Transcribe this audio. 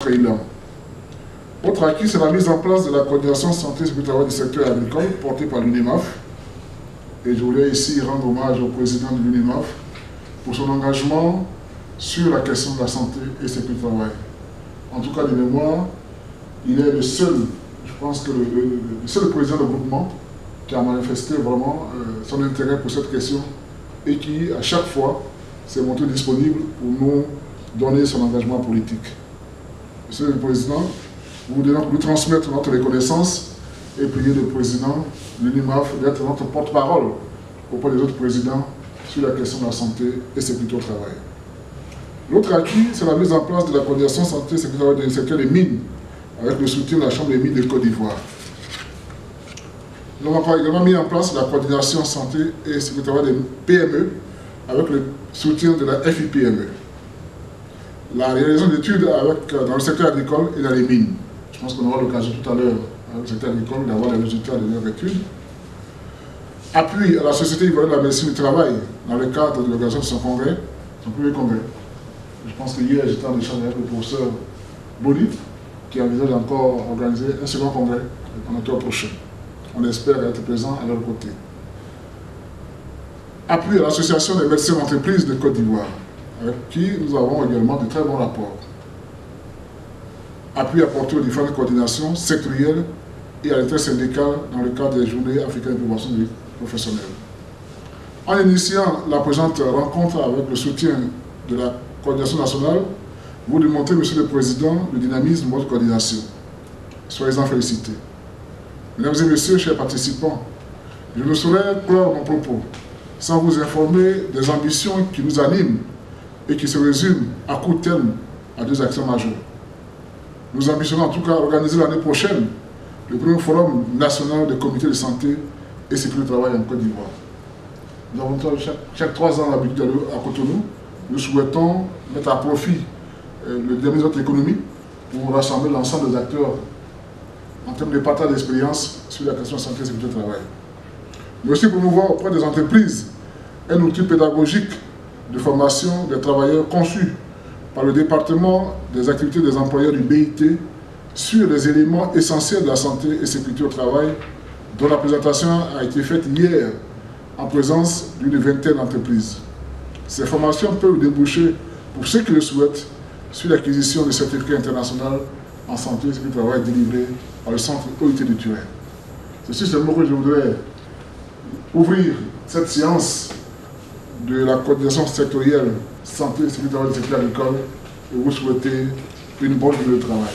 président. Autre acquis, c'est la mise en place de la coordination santé et sécurité du secteur agricole portée par l'UNIMAF. Et je voulais ici rendre hommage au président de l'UNIMAF pour son engagement sur la question de la santé et sécurité du travail. En tout cas, de mémoire, il est le seul, je pense que le seul président de groupement qui a manifesté vraiment son intérêt pour cette question et qui, à chaque fois, s'est montré disponible pour nous donner son engagement politique. Monsieur le Président, nous voulons lui transmettre notre reconnaissance et prier le président de l'UNIMAF d'être notre porte-parole auprès des autres présidents sur la question de la santé et sécurité au travail. L'autre acquis, c'est la mise en place de la coordination santé et sécurité au travail dans le secteur des mines, avec le soutien de la Chambre des mines de Côte d'Ivoire. Nous avons également mis en place la coordination santé et sécurité au travail des PME, avec le soutien de la FIPME. La réalisation d'études dans le secteur agricole et dans les mines. Je pense qu'on aura l'occasion tout à l'heure, dans le secteur agricole, d'avoir les résultats de leurs études. Appui à la Société ivoirienne de la médecine du travail, dans le cadre de l'organisation de son congrès, son premier congrès. Je pense que hier, j'étais en échange avec le professeur Bolif, qui envisage encore organiser un second congrès en octobre prochain. On espère être présent à leur côté. Appui à l'Association des médecins d'entreprise de Côte d'Ivoire, avec qui nous avons également de très bons rapports. Appui apporté aux différentes coordinations sectorielles et à l'intersyndicale dans le cadre des journées africaines de prévention des professionnels. En initiant la présente rencontre avec le soutien de la coordination nationale, vous démontrez, Monsieur le Président, le dynamisme de votre coordination. Soyez-en félicités. Mesdames et Messieurs, chers participants, je ne saurais clore mon propos sans vous informer des ambitions qui nous animent et qui se résument à court terme à deux actions majeures. Nous ambitionnons en tout cas organiser l'année prochaine le premier forum national des comités de santé et sécurité du travail en Côte d'Ivoire. Nous avons chaque 3 ans l'habitude d'aller à Cotonou. Nous souhaitons mettre à profit le dynamisme de notre économie pour rassembler l'ensemble des acteurs en termes de partage d'expérience sur la question de santé et sécurité du travail. Mais aussi promouvoir auprès des entreprises un outil pédagogique de formation des travailleurs conçu par le département des activités des employeurs du BIT sur les éléments essentiels de la santé et sécurité au travail, dont la présentation a été faite hier en présence d'une vingtaine d'entreprises. Ces formations peuvent déboucher, pour ceux qui le souhaitent, sur l'acquisition de certificats internationaux en santé et sécurité au travail délivrés par le centre OIT de Turin. C'est sur ce mot que je voudrais ouvrir cette séance de la coordination sectorielle santé et sécurité du secteur agricole et vous souhaiter une bonne journée de travail.